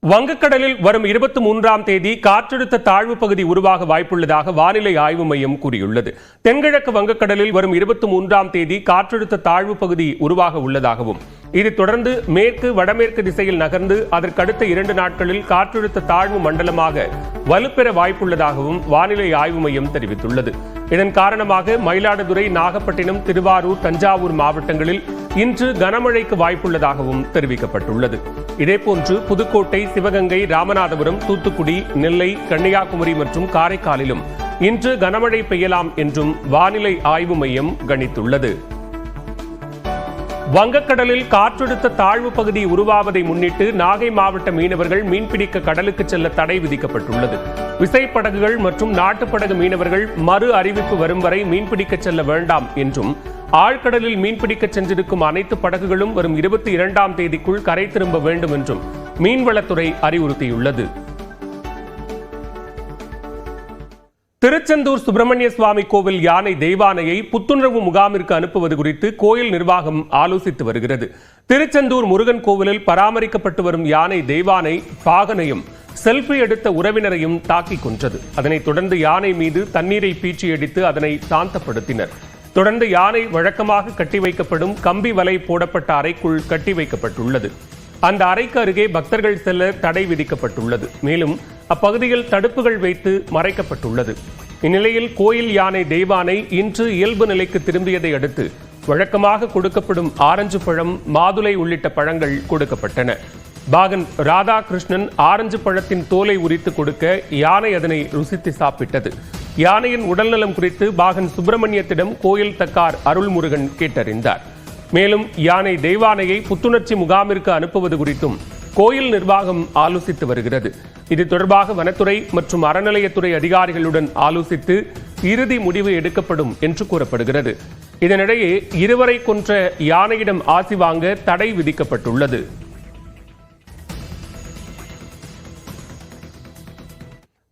வங்கக்கடலில் வரும் 23ஆம் தேதி காற்றழுத்த தாழ்வு பகுதி உருவாக வாய்ப்புள்ளதாக வானிலை ஆய்வு மையம் கூறியுள்ளது. தென்கிழக்கு வங்கக்கடலில் வரும் 23ஆம் தேதி காற்றழுத்த தாழ்வு பகுதி உருவாக உள்ளதாகவும் இது தொடர்ந்து மேற்கு வடமேற்கு திசையில் நகர்ந்து அதற்கடுத்த 2 நாட்களில் காற்றழுத்த தாழ்வு மண்டலமாக வலுப்பெற வாய்ப்புள்ளதாகவும் வானிலை ஆய்வு மையம் தெரிவித்துள்ளது. இதன் காரணமாக மயிலாடுதுறை, நாகப்பட்டினம், திருவாரூர், தஞ்சாவூர் மாவட்டங்களில் இன்று கனமழைக்கு வாய்ப்புள்ளதாகவும் தெரிவிக்கப்பட்டுள்ளது. இதேபோன்று புதுக்கோட்டை, சிவகங்கை, ராமநாதபுரம், தூத்துக்குடி, நெல்லை, கன்னியாகுமரி மற்றும் காரைக்காலிலும் இன்று கனமழை பெய்யலாம் என்றும் வானிலை ஆய்வு மையம் கணித்துள்ளது. வங்கக்கடலில் காற்றழுத்த தாழ்வு பகுதி உருவாவதை முன்னிட்டு நாகை மாவட்ட மீனவர்கள் மீன்பிடிக்க கடலுக்கு செல்ல தடை விதிக்கப்பட்டுள்ளது. விசைப்படகுகள் மற்றும் நாட்டுப்படகு மீனவர்கள் மறு அறிவிப்பு வரும் வரை மீன்பிடிக்க செல்ல வேண்டாம் என்றும் ஆழ்கடலில் மீன்பிடிக்க சென்றிருக்கும் அனைத்து படகுகளும் வரும் 22ஆம் தேதிக்குள் கரை திரும்ப வேண்டும் என்றும் மீன்வளத்துறை அறிவுறுத்தியுள்ளது. திருச்செந்தூர் சுப்பிரமணிய சுவாமி கோவில் யானை தெய்வானையை புத்துணர்வு முகாமிற்கு அனுப்புவது குறித்து கோயில் நிர்வாகம் ஆலோசித்து வருகிறது. திருச்செந்தூர் முருகன் கோவிலில் பராமரிக்கப்பட்டு வரும் யானை தெய்வானை பாகனையும் செல்ஃபி எடுத்த உறவினரையும் தாக்கி கொன்றது. அதனைத் தொடர்ந்து யானை மீது தண்ணீரை பீச்சி அடித்து அதனை சாந்தப்படுத்தினர். தொடர்ந்து யானை வழக்கமாக கட்டி வைக்கப்படும் கம்பி வலை போடப்பட்ட அறைக்குள் கட்டி வைக்கப்பட்டுள்ளது. அந்த அறைக்கு அருகே பக்தர்கள் செல்ல தடை விதிக்கப்பட்டுள்ளது. மேலும் அப்பகுதியில் தடுப்புகள் வைத்து மறைக்கப்பட்டுள்ளது. இந்நிலையில் கோயில் யானை தெய்வானை இன்று இயல்பு நிலைக்கு திரும்பியதை அடுத்து வழக்கமாக கொடுக்கப்படும் ஆரஞ்சு பழம், மாதுளை உள்ளிட்ட பழங்கள் கொடுக்கப்பட்டன. பாகன் ராதாகிருஷ்ணன் ஆரஞ்சு பழத்தின் தோலை உரித்து கொடுக்க யானை அதனை ருசித்து சாப்பிட்டது. யானையின் உடல்நலம் குறித்து பாகன் சுப்பிரமணியத்திடம் கோயில் தக்கார் அருள்முருகன் கேட்டறிந்தார். மேலும் யானை தெய்வானையை புத்துணர்ச்சி முகாமிற்கு அனுப்புவது குறித்தும் கோயில் நிர்வாகம் ஆலோசித்து வருகிறது. இது தொடர்பாக வனத்துறை மற்றும் அறநிலையத்துறை அதிகாரிகளுடன் ஆலோசித்து இறுதி முடிவு எடுக்கப்படும் என்று கூறப்படுகிறது. இதனிடையே இருவரை கொன்ற யானையிடம் ஆசி வாங்க தடை விதிக்கப்பட்டுள்ளது.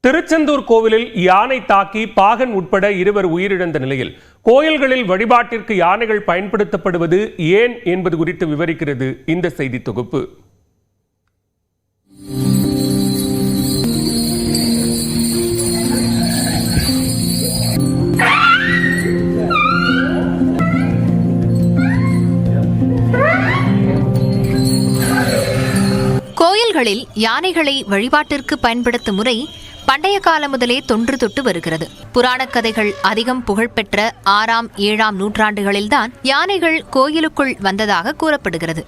திருச்செந்தூர் கோவிலில் யானை தாக்கி பாகன் உட்பட 2 உயிரிழந்த நிலையில் கோயில்களில் வழிபாட்டிற்கு யானைகள் பயன்படுத்தப்படுவது ஏன் என்பது குறித்து விவரிக்கிறது இந்த செய்தி தொகுப்பு. கோயில்களில் யானைகளை வழிபாட்டிற்கு பயன்படுத்தும் முறை பண்டைய காலம் முதலே தொன்று தொட்டு வருகிறது. புராணக் கதைகள் அதிகம் புகழ்பெற்ற 6ஆம் 7ஆம் நூற்றாண்டுகளில்தான் யானைகள் கோயிலுக்குள் வந்ததாக கூறப்படுகிறது.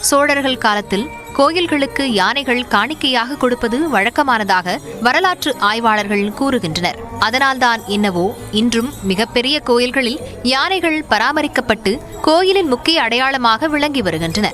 சோழர்கள் காலத்தில் கோயில்களுக்கு யானைகள் காணிக்கையாக கொடுப்பது வழக்கமானதாக வரலாற்று ஆய்வாளர்கள் கூறுகின்றனர். அதனால்தான் என்னவோ இன்றும் மிகப்பெரிய கோயில்களில் யானைகள் பராமரிக்கப்பட்டு கோயிலின் முக்கிய அடையாளமாக விளங்கி வருகின்றன.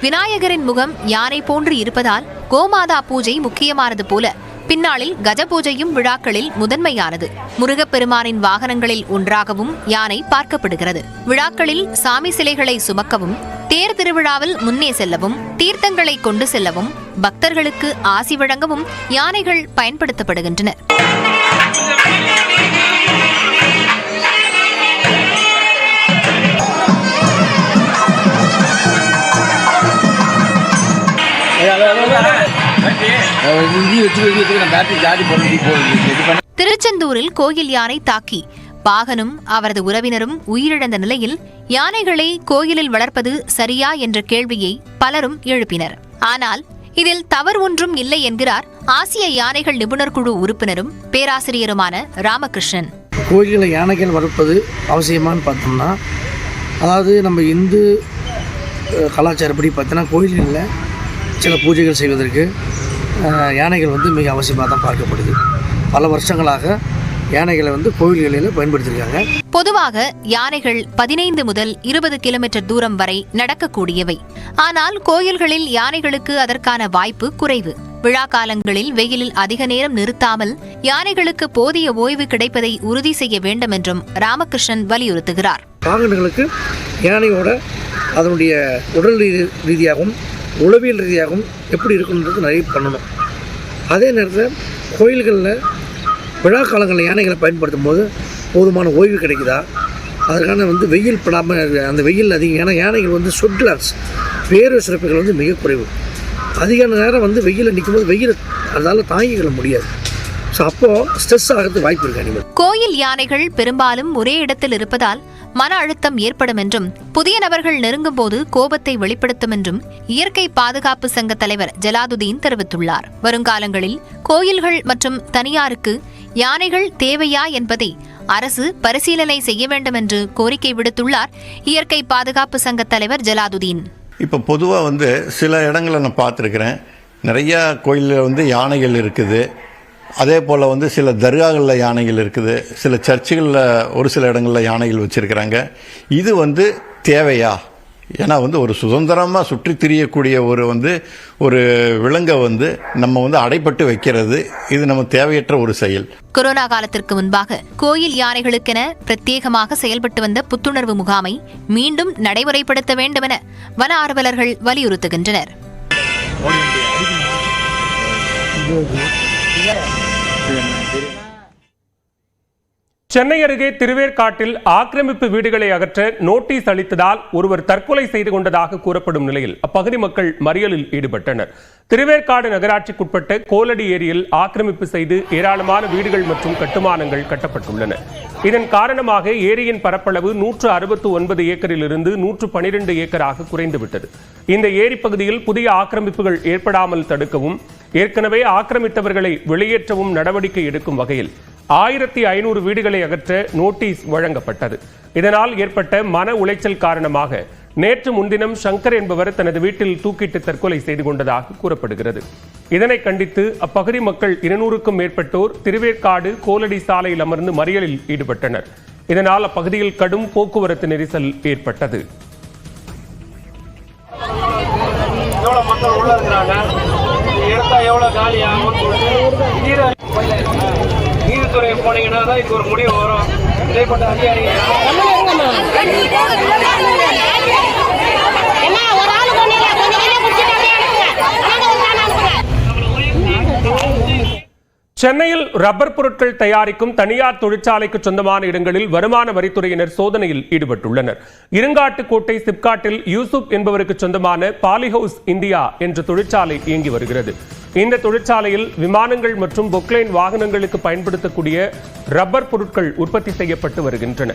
விநாயகரின் முகம் யானை போன்று இருப்பதால் கோமாதா பூஜை முக்கியமானது போல பின்னாளில் கஜ பூஜையும் விழாக்களில் முதன்மையானது. முருகப்பெருமானின் வாகனங்களில் ஒன்றாகவும் யானை பார்க்கப்படுகிறது. விழாக்களில் சாமி சிலைகளை சுமக்கவும், தேர் திருவிழாவில் முன்னே செல்லவும், தீர்த்தங்களை கொண்டு செல்லவும், பக்தர்களுக்கு ஆசி வழங்கவும் யானைகள் பயன்படுத்தப்படுகின்றன. திருச்செந்தூரில் கோயில் யானை தாக்கி பாகனும் அவரது உறவினரும் உயிரிழந்த நிலையில் யானைகளை கோயிலில் வளர்ப்பது சரியா என்ற கேள்வியை பலரும் எழுப்பினர். ஆனால் இதில் தவறு ஒன்றும் இல்லை என்கிறார் ஆசிய யானைகள் நிபுணர் குழு உறுப்பினரும் பேராசிரியருமான ராமகிருஷ்ணன். கோயில்களில் யானைகள் வளர்ப்பது அவசியமானு பார்த்தோம்னா, அதாவது நம்ம இந்து கலாச்சாரப்படி பார்த்தோன்னா கோயில்களில் சில பூஜைகள் செய்வதற்கு யானைகள் மிக அவசியமாக தான் பார்க்கப்படுது. பல வருஷங்களாக யானைகளை வந்து கோயில்களில் பயன்படுத்தியிருக்காங்க. பொதுவாக யானைகள் 15 முதல் 20 கிலோமீட்டர் தூரம் வரை நடக்கக்கூடியவை. ஆனால் கோயில்களில் யானைகளுக்கு அதற்கான வாய்ப்பு குறைவு. விழா காலங்களில் வெயிலில் அதிக நேரம் நிறுத்தாமல் யானைகளுக்கு போதிய ஓய்வு கிடைப்பதை உறுதி செய்ய வேண்டும் என்றும் ராமகிருஷ்ணன் வலியுறுத்துகிறார். வாகனங்களுக்கு யானையோட அதனுடைய உடல் ரீதியாகவும் உளவியல் ரீதியாகவும் எப்படி இருக்குன்றது நிறைய பண்ணணும். அதே நேரத்தில் கோயில்களில் விழா காலங்களில் யானைகளை பயன்படுத்தும் போது போதுமான ஓய்வு கிடைக்குதா, அதற்கான வந்து வெயில் படாமல் அந்த வெயில் அதிகம். ஏன்னா யானைகள் வந்து ஸ்வெட் கிளான்ஸ் வேர்வை சுரப்புகள் வந்து மிக குறைவு. அதிக நேரம் வந்து வெயிலில் நிற்கும்போது வெயில் அதனால் தாங்கிக்கொள்ள முடியாது. ஸோ அப்போது ஸ்ட்ரெஸ் ஆகிறதுக்கு வாய்ப்பு இருக்கு அனிமல். கோயில் யானைகள் பெரும்பாலும் ஒரே இடத்தில் இருப்பதால் மன அழுத்தம் ஏற்படும் என்றும் புதிய நபர்கள் நெருங்கும் போது கோபத்தை வெளிப்படுத்தும் என்றும் இயற்கை பாதுகாப்பு சங்க தலைவர் ஜலாலுதீன் தெரிவித்துள்ளார். வருங்காலங்களில் கோயில்கள் மற்றும் தனியாருக்கு யானைகள் தேவையா என்பதை அரசு பரிசீலனை செய்ய வேண்டும் என்று கோரிக்கை விடுத்துள்ளார் இயற்கை பாதுகாப்பு சங்க தலைவர் ஜலாலுதீன். இப்போ பொதுவாக வந்து சில இடங்களை நான் பார்த்துருக்கிறேன், நிறையா கோயிலில் வந்து யானைகள் இருக்குது. அதே போல் வந்து சில தர்காகளில் யானைகள் இருக்குது, சில சர்ச்சுகளில் ஒரு சில இடங்களில் யானைகள் வச்சுருக்கிறாங்க. இது வந்து தேவையா? ஏன்னா வந்து ஒரு சுதந்திரமாக சுற்றி திரியக்கூடிய ஒரு விலங்கை வந்து நம்ம வந்து அடைப்பட்டு வைக்கிறது, இது நம்ம தேவையற்ற ஒரு செயல். கொரோனா காலத்திற்கு முன்பாக கோயில் யானைகளுக்கென பிரத்யேகமாக செயல்பட்டு வந்த புத்துணர்வு முகாமை மீண்டும் நடைமுறைப்படுத்த வேண்டும் என வன ஆர்வலர்கள் வலியுறுத்துகின்றனர். சென்னை அருகே திருவேற்காட்டில் ஆக்கிரமிப்பு வீடுகளை அகற்ற நோட்டீஸ் அளித்ததால் ஒருவர் தற்கொலை செய்து கொண்டதாக கூறப்படும் நிலையில் அப்பகுதி மக்கள் மறியலில் ஈடுபட்டனர். திருவேற்காடு நகராட்சிக்குட்பட்ட கோலடி ஏரியில் ஆக்கிரமிப்பு செய்து ஏராளமான வீடுகள் மற்றும் கட்டுமானங்கள் கட்டப்பட்டுள்ளன. இதன் காரணமாக ஏரியின் பரப்பளவு 169 ஏக்கரிலிருந்து 112 ஏக்கராக குறைந்துவிட்டது. இந்த ஏரி பகுதியில் புதிய ஆக்கிரமிப்புகள் ஏற்படாமல் தடுக்கவும் ஏற்கனவே ஆக்கிரமித்தவர்களை வெளியேற்றவும் நடவடிக்கை எடுக்கும் வகையில் 1500 வீடுகளை அகற்ற நோட்டீஸ் வழங்கப்பட்டது. இதனால் ஏற்பட்ட மன உளைச்சல் காரணமாக நேற்று முன்தினம் சங்கர் என்பவர் தனது வீட்டில் தூக்கிட்டு தற்கொலை செய்து கொண்டதாக கூறப்படுகிறது. இதனை கண்டித்து அப்பகுதி மக்கள் 200க்கும் மேற்பட்டோர் திருவேற்காடு கோலடி சாலையில் அமர்ந்து மறியலில் ஈடுபட்டனர். இதனால் அப்பகுதியில் கடும் போக்குவரத்து நெரிசல் ஏற்பட்டது. நீதித்துறை போனீங்கன்னா தான் இது ஒரு முடிவு வரும். இதைப்பட்ட அதிகாரிகள் சென்னையில் ரப்பர் பொருட்கள் தயாரிக்கும் தனியார் தொழிற்சாலைக்கு சொந்தமான இடங்களில் வருமான வரித்துறையினர் சோதனையில் ஈடுபட்டுள்ளனர். இருங்காட்டுக்கோட்டை சிப்காட்டில் யூசுப் என்பவருக்கு சொந்தமான பாலிஹவுஸ் இந்தியா என்ற தொழிற்சாலை இயங்கி வருகிறது. இந்த தொழிற்சாலையில் விமானங்கள் மற்றும் பொக்லைன் வாகனங்களுக்கு பயன்படுத்தக்கூடிய ரப்பர் பொருட்கள் உற்பத்தி செய்யப்பட்டு வருகின்றன.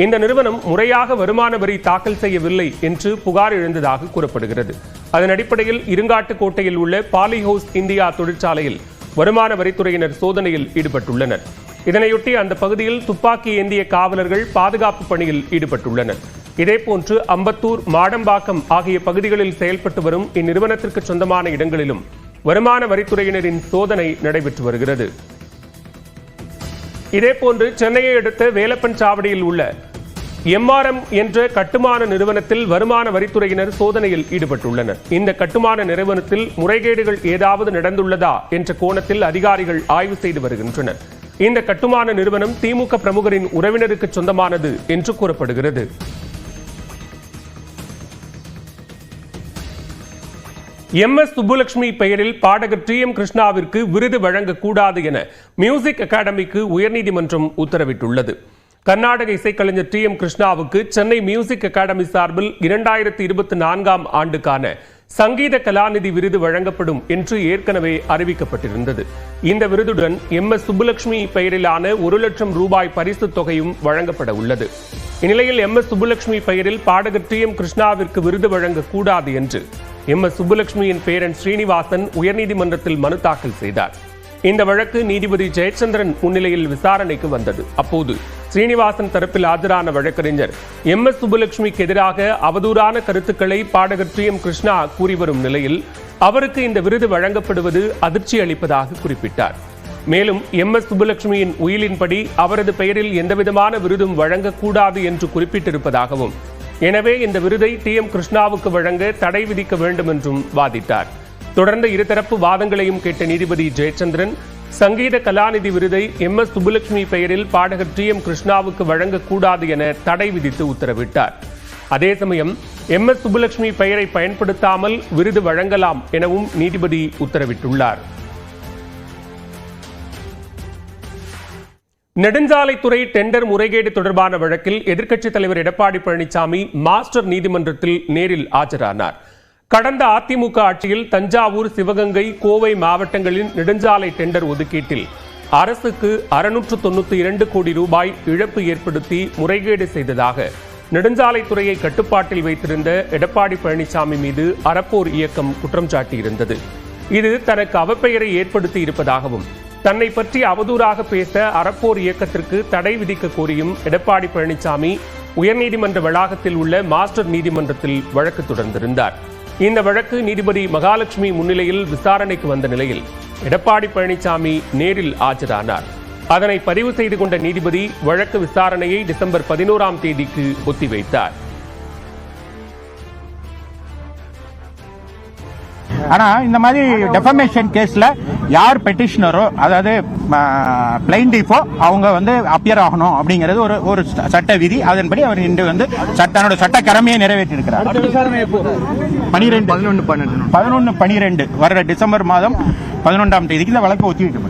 இந்த நிறுவனம் முறையாக வருமான வரி தாக்கல் செய்யவில்லை என்று புகார் எழுந்ததாக கூறப்படுகிறது. அதன் அடிப்படையில் இருங்காட்டுக்கோட்டையில் உள்ள பாலிஹவுஸ் இந்தியா தொழிற்சாலையில் வருமான வரித்துறையினர் சோதனையில் ஈடுபட்டுள்ளனர். இதனையொட்டி அந்த பகுதியில் துப்பாக்கி ஏந்திய காவலர்கள் பாதுகாப்பு பணியில் ஈடுபட்டுள்ளனர். இதேபோன்று அம்பத்தூர், மாடம்பாக்கம் ஆகிய பகுதிகளில் செயல்பட்டு வரும் இந்நிறுவனத்திற்கு சொந்தமான இடங்களிலும் வருமான வரித்துறையினரின் சோதனை நடைபெற்று வருகிறது. இதேபோன்று சென்னையை அடுத்த வேலப்பன் சாவடியில் உள்ள MRM என்ற கட்டுமான நிறுவனத்தில் வருமான வரித்துறையினர் சோதனையில் ஈடுபட்டுள்ளனர். இந்த கட்டுமான நிறுவனத்தில் முறைகேடுகள் ஏதாவது நடந்துள்ளதா என்ற கோணத்தில் அதிகாரிகள் ஆய்வு செய்து வருகின்றனர். இந்த கட்டுமான நிறுவனம் திமுக பிரமுகரின் உறவினருக்கு சொந்தமானது என்று கூறப்படுகிறது. MS சுப்புலட்சுமி பெயரில் பாடகர் TM கிருஷ்ணாவிற்கு விருது வழங்கக்கூடாது என மியூசிக் அகாடமிக்கு உயர்நீதிமன்றம் உத்தரவிட்டுள்ளது. கர்நாடக இசைக்கலைஞர் TM கிருஷ்ணாவுக்கு சென்னை மியூசிக் அகாடமி சார்பில் 2024ஆம் ஆண்டுக்கான சங்கீத கலாநிதி விருது வழங்கப்படும் என்று ஏற்கனவே அறிவிக்கப்பட்டிருந்தது. இந்த விருதுடன் MS சுப்புலட்சுமி பெயரிலான 1 லட்சம் ரூபாய் பரிசு தொகையும் வழங்கப்பட உள்ளது. இந்நிலையில் MS சுப்புலட்சுமி பெயரில் பாடகர் TM கிருஷ்ணாவிற்கு விருது வழங்கக்கூடாது என்று MS சுப்புலட்சுமியின் பேரன் ஸ்ரீனிவாசன் உயர்நீதிமன்றத்தில் மனு தாக்கல் செய்தார். இந்த வழக்கு நீதிபதி ஜெயச்சந்திரன் முன்னிலையில் விசாரணைக்கு வந்தது. அப்போது ஸ்ரீனிவாசன் தரப்பில் ஆஜரான வழக்கறிஞர் MS சுப்புலட்சுமிக்கு எதிராக அவதூறான கருத்துக்களை பாடகர் TM கிருஷ்ணா கூறி வரும் நிலையில் அவருக்கு இந்த விருது வழங்கப்படுவது அதிர்ச்சி அளிப்பதாக குறிப்பிட்டார். மேலும் MS சுப்புலட்சுமியின் உயிலின்படி அவரது பெயரில் எந்தவிதமான விருதும் வழங்கக்கூடாது என்று குறிப்பிட்டிருப்பதாகவும், எனவே இந்த விருதை TM கிருஷ்ணாவுக்கு வழங்க தடை விதிக்க வேண்டும் என்றும் வாதிட்டார். தொடர்ந்து இருதரப்பு வாதங்களையும் கேட்ட நீதிபதி ஜெயச்சந்திரன் சங்கீத கலாநிதி விருதை MS சுப்புலட்சுமி பெயரில் பாடகர் TM கிருஷ்ணாவுக்கு வழங்கக்கூடாது என தடை விதித்து உத்தரவிட்டார். அதே சமயம் MS சுப்புலட்சுமி பெயரை பயன்படுத்தாமல் விருது வழங்கலாம் எனவும் நீதிபதி உத்தரவிட்டுள்ளார். நெடுஞ்சாலைத்துறை டெண்டர் முறைகேடு தொடர்பான வழக்கில் எதிர்க்கட்சித் தலைவர் எடப்பாடி பழனிசாமி மாஸ்டர் நீதிமன்றத்தில் நேரில் ஆஜரானார். கடந்த அதிமுக ஆட்சியில் தஞ்சாவூர், சிவகங்கை, கோவை மாவட்டங்களின் நெடுஞ்சாலை டெண்டர் ஒதுக்கீட்டில் அரசுக்கு 692 கோடி ரூபாய் இழப்பு ஏற்படுத்தி முறைகேடு செய்ததாக நெடுஞ்சாலைத்துறையை கட்டுப்பாட்டில் வைத்திருந்த எடப்பாடி பழனிசாமி மீது அறப்போர் இயக்கம் குற்றம் சாட்டியிருந்தது. இது தனக்கு அவப்பெயரை ஏற்படுத்தி இருப்பதாகவும், தன்னை பற்றி அவதூறாக பேச அறப்போர் இயக்கத்திற்கு தடை விதிக்க கோரியும் எடப்பாடி பழனிசாமி உயர்நீதிமன்ற வளாகத்தில் உள்ள மாஸ்டர் நீதிமன்றத்தில் வழக்கு தொடர்ந்திருந்தார். இந்த வழக்கு நீதிபதி மகாலட்சுமி முன்னிலையில் விசாரணைக்கு வந்த நிலையில் எடப்பாடி பழனிசாமி நேரில் ஆஜரானார். அதனை பதிவு செய்து கொண்ட நீதிபதி வழக்கு விசாரணையை டிசம்பர் 11ஆம் தேதிக்கு ஒத்திவைத்தார். ஆனா இந்த மாதிரி டெஃபமேஷன் கேஸ்ல யார் பெட்டிஷனரோ, அதாவது பிளைண்டிஃபோ, அவங்க வந்து அப்பியர் ஆகணும் அப்படிங்கிறது ஒரு சட்ட விதி. அதன்படி அவர் இன்று வந்து தன்னோட சட்ட கடமையை நிறைவேற்றி இருக்கிறார். 11/12 வர டிசம்பர் மாதம் 11ஆம் தேதிக்கு இந்த வழக்கு ஒத்திவைக்கப்படும்.